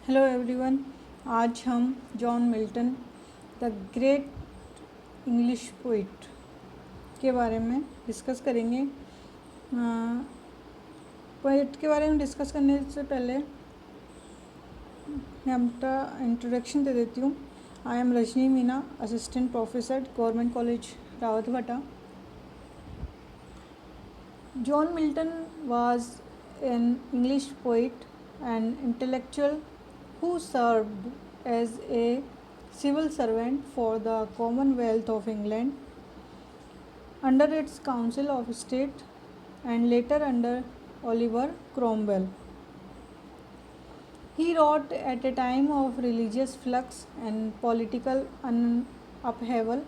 Hello everyone. आज हम John Milton the great English poet के बारे में डिस्कस करेंगे। पोइट के बारे में डिस्कस करने से पहले मैं अपना इंट्रोडक्शन दे देती हूँ। I am Rajni Meena, assistant professor, government college Rawatbhata. John Milton was an English poet and intellectual who served as a civil servant for the Commonwealth of England under its Council of State and later under Oliver Cromwell. He wrote at a time of religious flux and political upheaval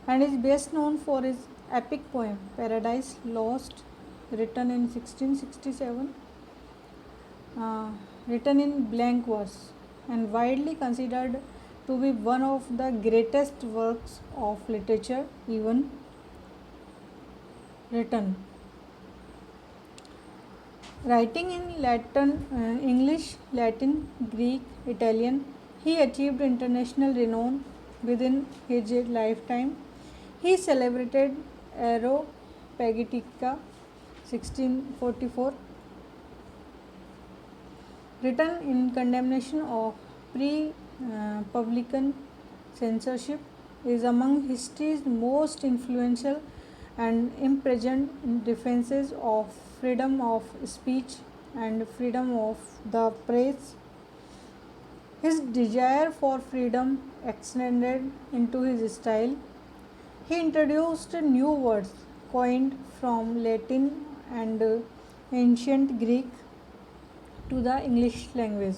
and is best known for his epic poem Paradise Lost, written in 1667, written in blank verse and widely considered to be one of the greatest works of literature even written. Writing in English, Latin, Greek, Italian, he achieved international renown within his lifetime. He celebrated Areopagitica 1644, written in condemnation of pre-publican censorship, is among history's most influential and impassioned defenses of freedom of speech and freedom of the press. His desire for freedom extended into his style. He introduced new words coined from Latin and ancient Greek to the English language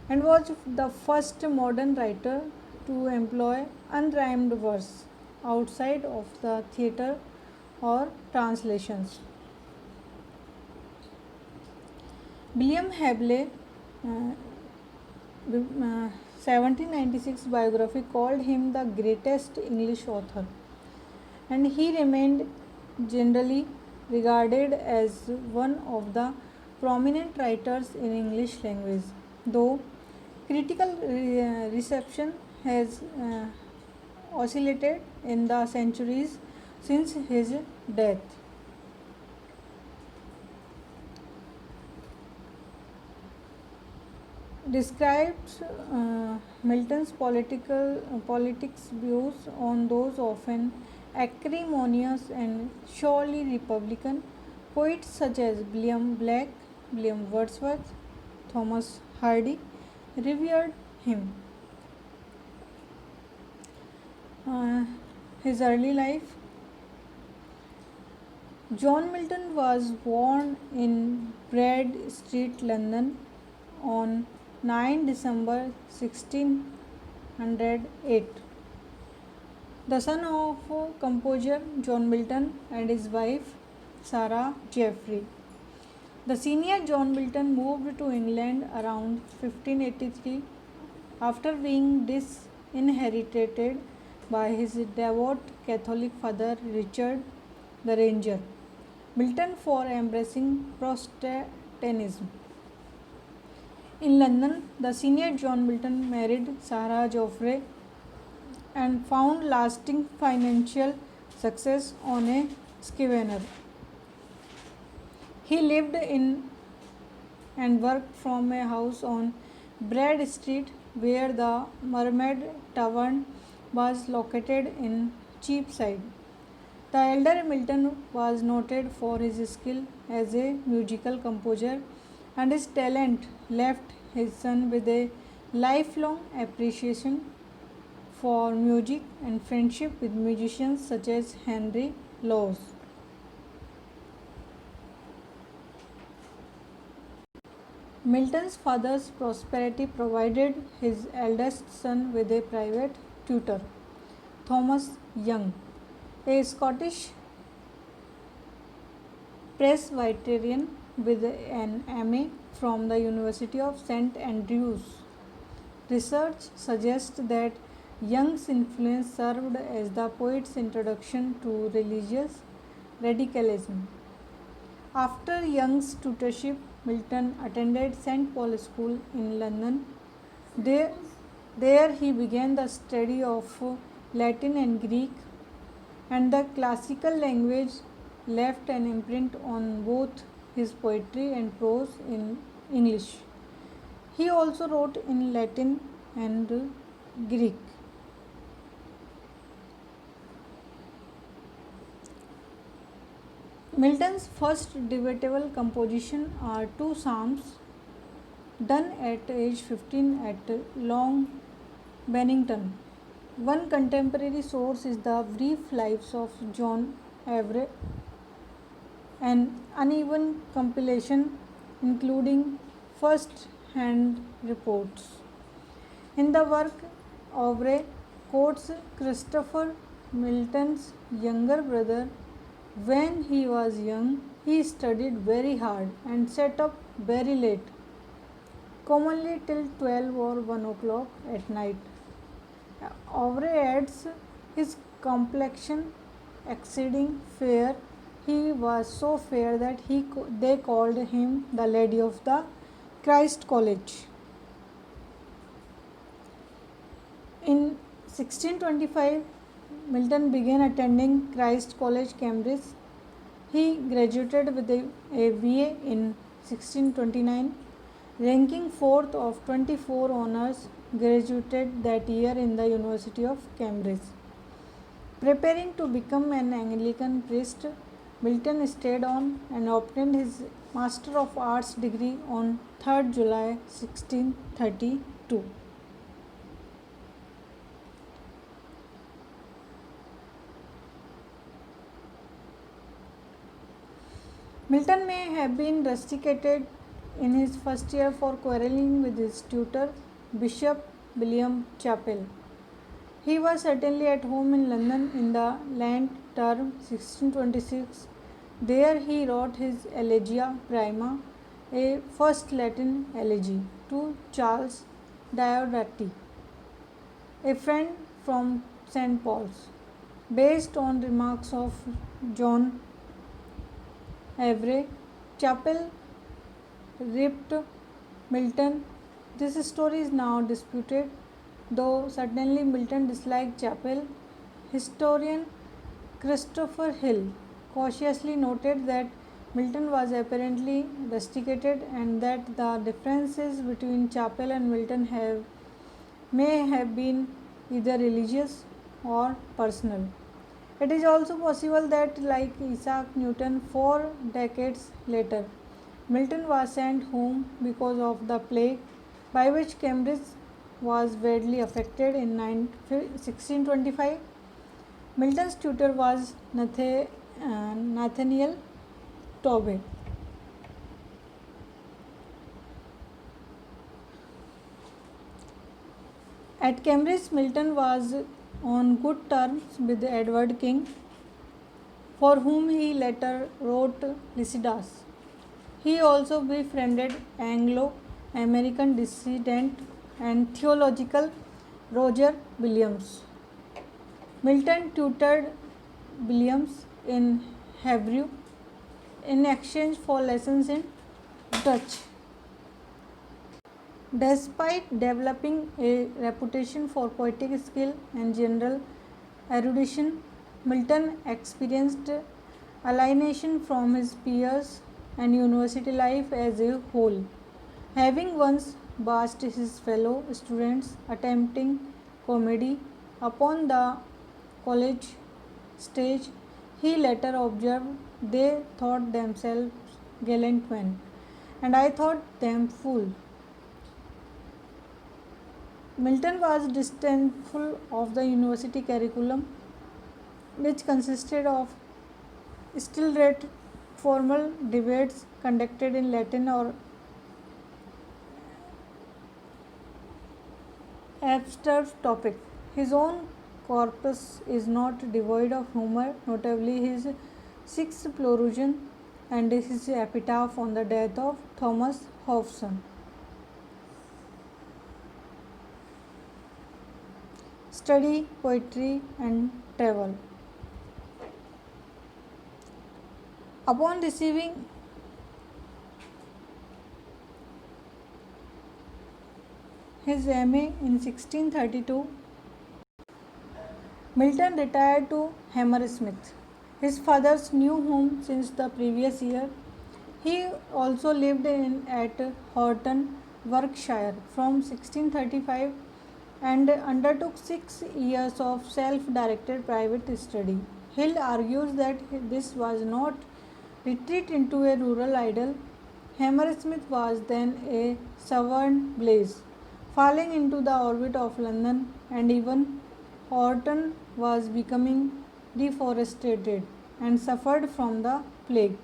and was the first modern writer to employ unrhymed verse outside of the theatre or translations. William Habley 1796 biography called him the greatest English author, and he remained generally regarded as one of the prominent writers in English language, though critical reception has oscillated in the centuries since his death. Describes Milton's politics views on those of an acrimonious and surely republican. Poets such as William Blake, William Wordsworth, Thomas Hardy revered him. His early life. John Milton was born in Bread Street, London on 9 December 1608. The son of composer John Milton and his wife Sarah Jeffrey. The senior John Milton moved to England around 1583 after being disinherited by his devout Catholic father Richard the Ranger Milton for embracing Protestantism. In London, the senior John Milton married Sarah Joffre and found lasting financial success on a scrivener. He lived in and worked from a house on Bread Street where the Mermaid Tavern was located in Cheapside. The elder Milton was noted for his skill as a musical composer, and his talent left his son with a lifelong appreciation for music and friendship with musicians such as Henry Lowes. Milton's father's prosperity provided his eldest son with a private tutor, Thomas Young, a Scottish Presbyterian with an MA from the University of St Andrews. Research suggests that Young's influence served as the poet's introduction to religious radicalism. After Young's tutorship, Milton attended St. Paul's School in London. There, there he began the study of Latin and Greek, and the classical language left an imprint on both his poetry and prose in English. He also wrote in Latin and Greek. Milton's first debatable composition are two psalms done at age 15 at Long Bennington. One contemporary source is the brief lives of John Everett, an uneven compilation including first hand reports. In the work, Aubrey quotes Christopher Milton's younger brother. When he was young, he studied very hard and sat up very late, commonly till 12 or 1 o'clock at night. Aubrey adds, his complexion exceeding fair, he was so fair that they called him the Lady of the Christ College. In 1625, Milton began attending Christ College, Cambridge. He graduated with a BA in 1629, ranking fourth of 24 honors graduated that year in the University of Cambridge. Preparing to become an Anglican priest, Milton stayed on and obtained his Master of Arts degree on 3rd July 1632. Milton may have been rusticated in his first year for quarrelling with his tutor, Bishop William Chappell. He was certainly at home in London in the Lent term 1626. There he wrote his Elegia Prima, a first Latin elegy to Charles Diodati, a friend from St. Paul's, based on remarks of John Everett. Chappell ripped Milton. This story is now disputed, though certainly Milton disliked Chappell. Historian Christopher Hill cautiously noted that Milton was apparently rusticated and that the differences between Chappell and Milton may have been either religious or personal. It is also possible that, like Isaac Newton 4 decades later, Milton was sent home because of the plague, by which Cambridge was badly affected in 1625. Milton's tutor was Nathaniel Tobey. At Cambridge, Milton was on good terms with Edward King, for whom he later wrote Lycidas. He also befriended Anglo-American dissident and theologian Roger Williams. Milton tutored Williams in Hebrew in exchange for lessons in Dutch. Despite developing a reputation for poetic skill and general erudition, Milton experienced alienation from his peers and university life as a whole. Having once bashed his fellow students attempting comedy upon the college stage, he later observed, they thought themselves gallant men, and I thought them fools. Milton was disdainful of the university curriculum, which consisted of still-rate formal debates conducted in Latin or abstract topic. His own corpus is not devoid of humor, notably his sixth Plorusion and his epitaph on the death of Thomas Hobson. Study, poetry and travel. Upon receiving his MA in 1632, Milton retired to Hammersmith, his father's new home since the previous year. He also lived at Horton, Berkshire from 1635 and undertook 6 years of self-directed private study. Hill argues that this was not retreat into a rural idyll. Hammersmith was then a southern blaze, falling into the orbit of London, and even Horton was becoming deforested and suffered from the plague.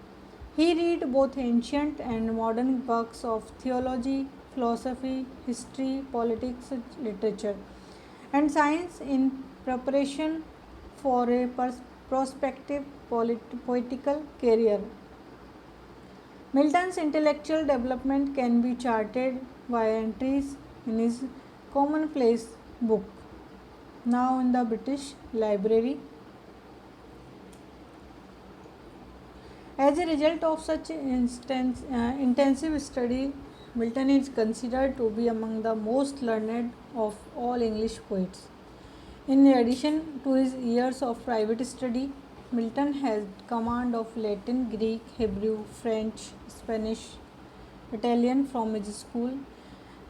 He read both ancient and modern works of theology, philosophy, history, politics, literature, and science in preparation for a prospective poetical career. Milton's intellectual development can be charted by entries in his commonplace book, now in the British Library. As a result of such intensive study, Milton is considered to be among the most learned of all English poets. In addition to his years of private study, Milton had command of Latin, Greek, Hebrew, French, Spanish, Italian from his school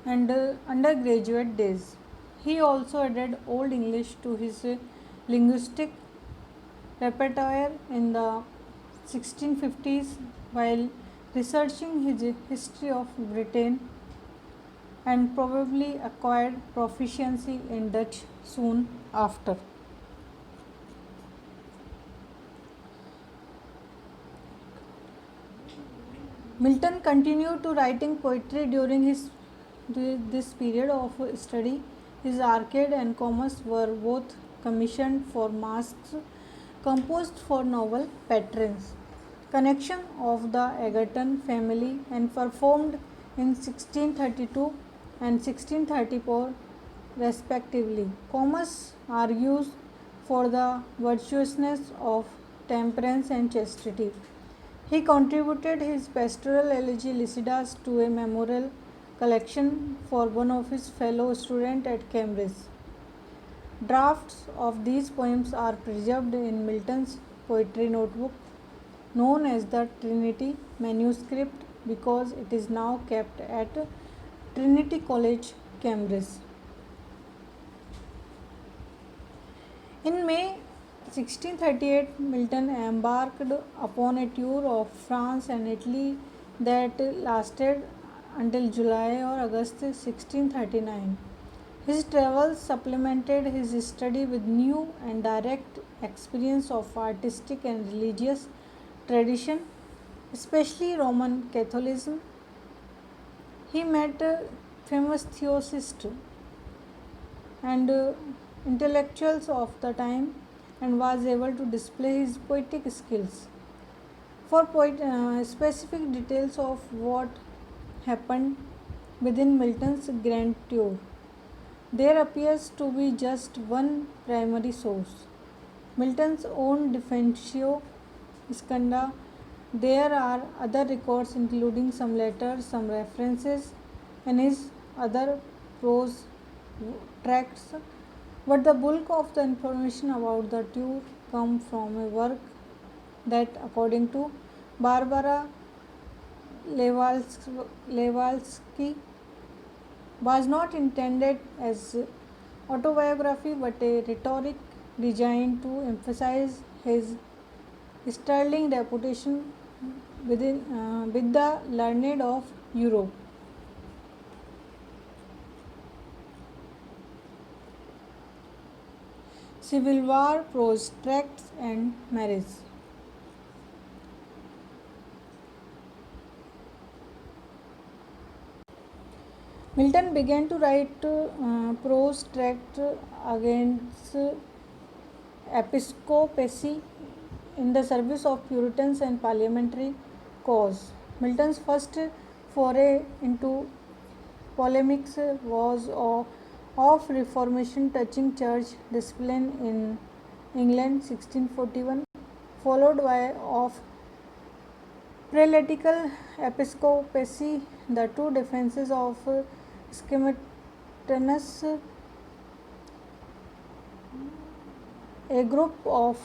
and undergraduate days. He also added Old English to his linguistic repertoire in the 1650s while researching his history of Britain, and probably acquired proficiency in Dutch soon after. Milton continued to writing poetry during this period of study. His Arcade and Comus were both commissioned for masques composed for novel patrons, connection of the Egerton family, and performed in 1632 and 1634 respectively. Comus argues for the virtuousness of temperance and chastity. He contributed his pastoral elegy Lycidas to a memorial collection for one of his fellow students at Cambridge. Drafts of these poems are preserved in Milton's poetry notebook, known as the Trinity manuscript, because it is now kept at Trinity College, Cambridge. In May 1638, Milton embarked upon a tour of France and Italy that lasted until July or August 1639. His travels supplemented his study with new and direct experience of artistic and religious tradition, especially Roman Catholicism. He met famous theosists and intellectuals of the time and was able to display his poetic skills. For specific details of what happened within Milton's grand tour, there appears to be just one primary source, Milton's own Defensio Scanda. There are other records, including some letters, some references, and his other prose tracts, but the bulk of the information about the tour come from a work that, according to Barbara Lewalski, was not intended as autobiography but a rhetoric designed to emphasize his sterling reputation with the learned of Europe. Civil War, prose tracts, and marriage. Milton began to write prose tracts against episcopacy in the service of Puritans and parliamentary cause. Milton's first foray into polemics was of Reformation touching church discipline in England 1641, followed by of prelatical episcopacy. The two defenses of Tennis, a group of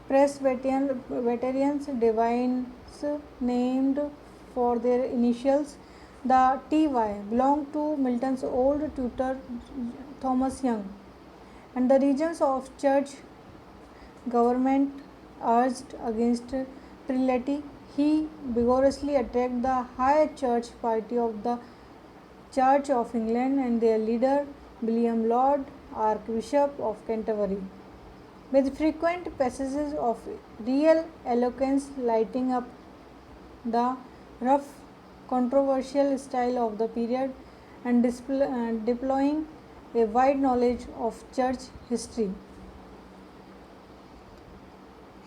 Presbyterians divines named for their initials, the TY, belonged to Milton's old tutor Thomas Young, and the regions of church government urged against prelacy. He vigorously attacked the high church party of the Church of England and their leader William Laud, Archbishop of Canterbury, with frequent passages of real eloquence lighting up the rough, controversial style of the period and deploying a wide knowledge of church history.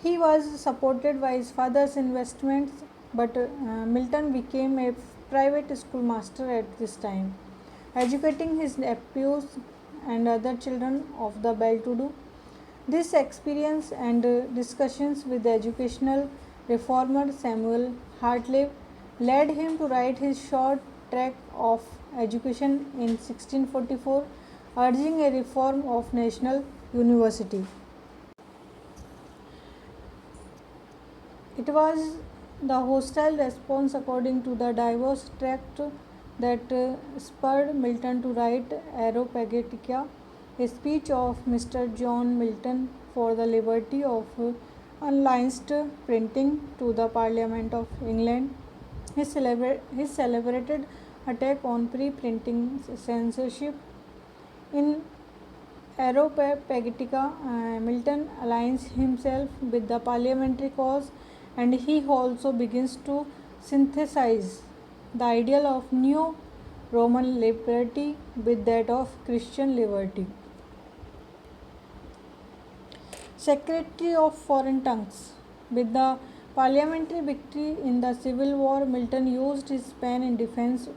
He was supported by his father's investments, but Milton became a private schoolmaster at this time, educating his nephews and other children of the well to do. This experience and discussions with the educational reformer Samuel Hartley led him to write his short tract of education in 1644, urging a reform of national university. It was the hostile response, according to the Davos tract, that spurred Milton to write Areopagitica, a speech of Mr. John Milton for the liberty of unlicensed printing to the Parliament of England. His celebrated attack on pre-printing censorship in Areopagitica, Milton aligns himself with the parliamentary cause, and he also begins to synthesize the ideal of new Roman liberty with that of Christian liberty. Secretary of Foreign Tongues. With the parliamentary victory in the Civil War, Milton used his pen in defense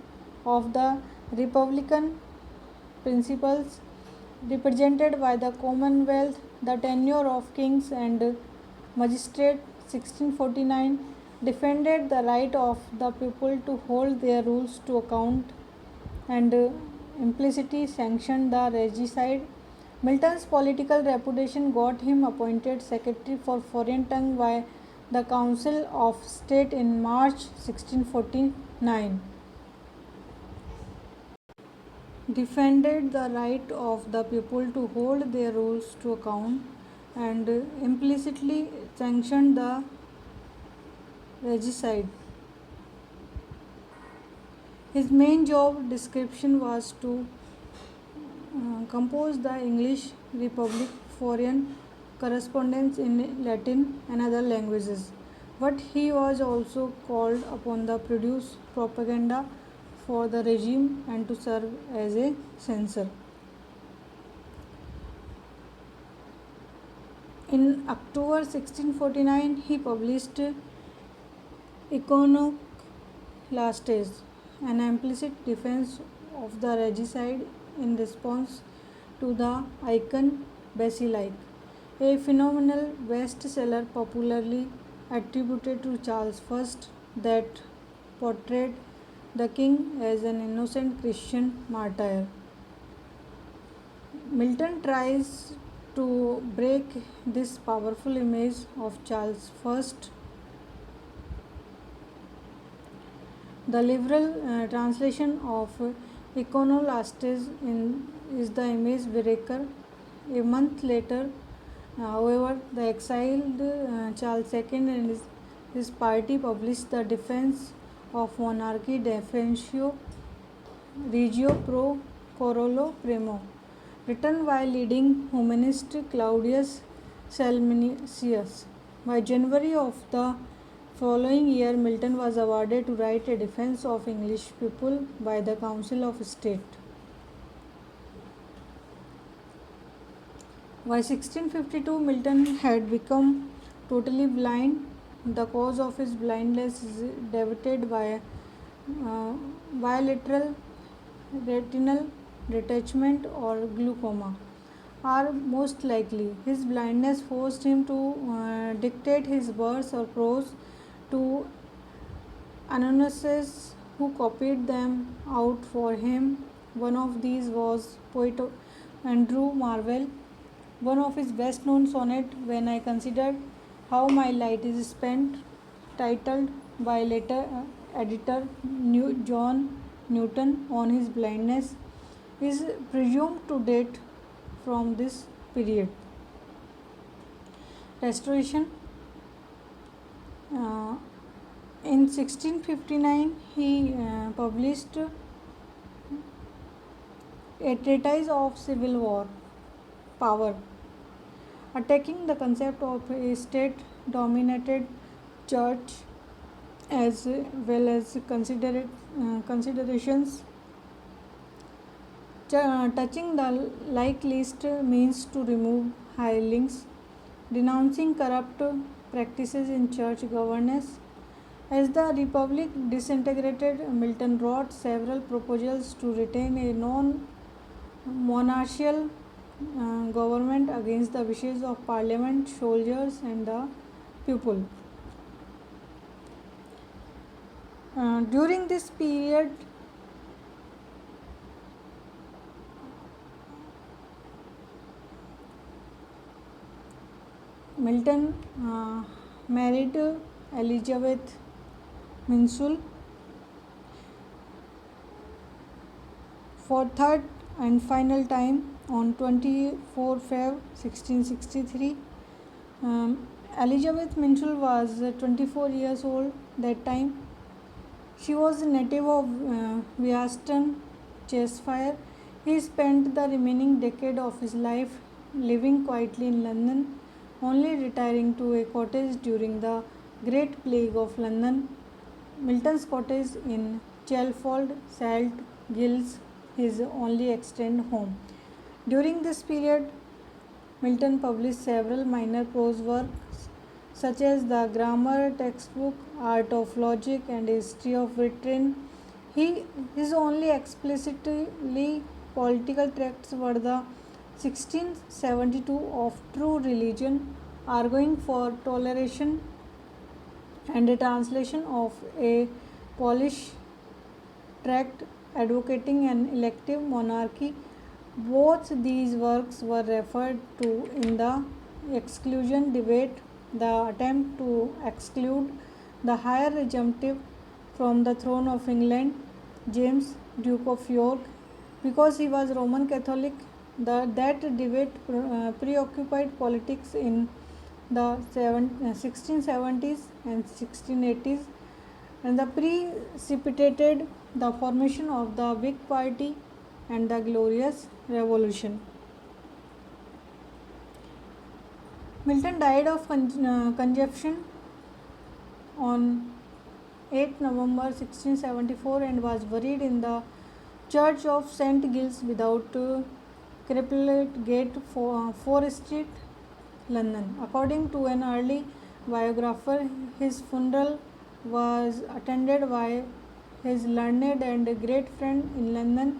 of the republican principles represented by the Commonwealth, the tenure of kings and magistrates. 1649 defended the right of the people to hold their rules to account and implicitly sanctioned the regicide. Milton's political reputation got him appointed Secretary for Foreign Tongue by the Council of State in March 1649. Defended the right of the people to hold their rules to account and implicitly sanctioned the regicide. His main job description was to compose the English Republic foreign correspondence in Latin and other languages, but he was also called upon to produce propaganda for the regime and to serve as a censor. In October 1649, he published Iconoclastes, an implicit defense of the regicide in response to the Icon Basilique, a phenomenal bestseller popularly attributed to Charles I that portrayed the king as an innocent Christian martyr. Milton tries to break this powerful image of Charles I. The liberal translation of Iconoclastes is the image breaker. A month later, however, the exiled Charles II and his party published the Defense of Monarchy Defensio Regio pro Corolo Primo, written by leading humanist Claudius Salmasius. By January of the following year, Milton was awarded to write a defense of English people by the Council of State. By 1652, Milton had become totally blind. The cause of his blindness is debated by bilateral retinal detachment or glaucoma are most likely. His blindness forced him to dictate his verse or prose to announces who copied them out for him. One of these was poet Andrew Marvell. One of his best known sonnet, When I Considered How My Light is Spent, titled by later editor John Newton on his blindness, is presumed to date from this period. Restoration. uh, in 1659 he published a treatise of civil war power, attacking the concept of a state dominated church as well as considerations touching the like list means to remove hirelings, denouncing corrupt practices in church governance. As the republic disintegrated, Milton wrote several proposals to retain a non monarchical government against the wishes of parliament, soldiers, and the people. During this period, Milton married Elizabeth Minsul for third and final time on 24 Feb 1663. Elizabeth Minsul was 24 years old that time. She was a native of Wyaston, Cheshire. He spent the remaining decade of his life living quietly in London, only retiring to a cottage during the Great Plague of London. Milton's cottage in Chalfont, Salt Gills, his only extant home. During this period, Milton published several minor prose works such as the grammar textbook, Art of Logic, and History of Britain. His only explicitly political tracts were the 1672 of True Religion, arguing for toleration, and a translation of a Polish tract advocating an elective monarchy. Both these works were referred to in the exclusion debate, the attempt to exclude the heir presumptive from the throne of England, James, Duke of York, because he was Roman Catholic. That debate preoccupied politics in the 1670s and 1680s, and the precipitated the formation of the Whig Party and the Glorious Revolution. Milton died of consumption on 8 November 1674 and was buried in the Church of St. Giles without Cripplegate Gate, 4 Street, London. According to an early biographer, his funeral was attended by his learned and great friend in London,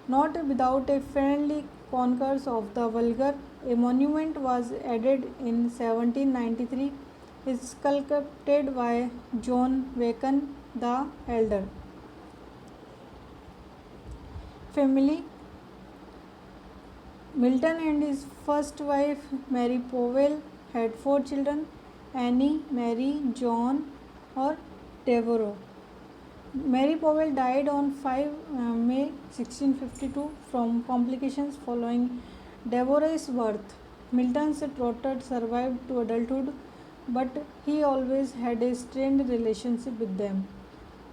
not without a friendly concourse of the vulgar. A monument was added in 1793, sculpted by John Bacon the Elder. Family. Milton and his first wife Mary Powell had 4 children: Annie, Mary, John, or Devereux. Mary Powell died on 5 May 1652 from complications following Devereux's birth. Milton's daughter survived to adulthood, but he always had a strained relationship with them.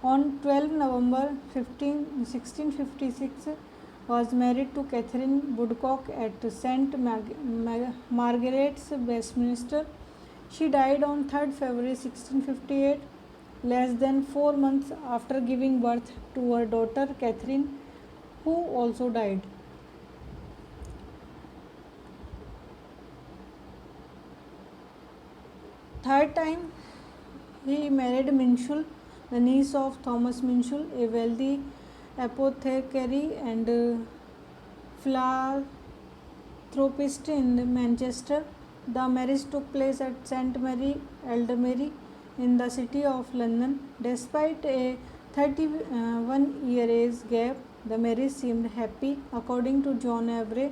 On 12 November 1656, was married to Catherine Woodcock at St. Margaret's, Westminster. She died on 3rd February 1658, less than 4 months after giving birth to her daughter Catherine, who also died. Third time, he married Minshul, the niece of Thomas Minshul, a wealthy apothecary and philanthropist in Manchester. The marriage took place at St. Mary, Aldermary, in the city of London. Despite a 31-year age gap, the marriage seemed happy, according to John Avery,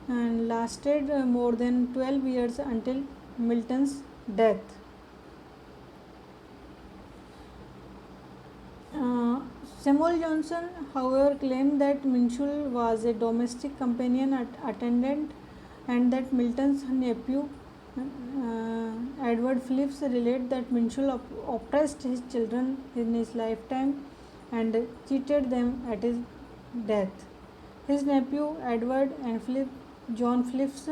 and lasted more than 12 years until Milton's death. Uh, Samuel Johnson, however, claimed that Minchul was a domestic companion attendant and that Milton's nephew Edward Phillips related that Minchul oppressed his children in his lifetime and cheated them at his death. His nephew Edward and John Phillips,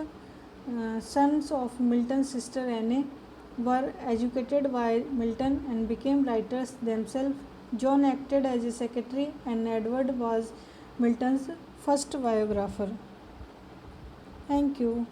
sons of Milton's sister Anne, were educated by Milton and became writers themselves. John acted as a secretary and Edward was Milton's first biographer. Thank you.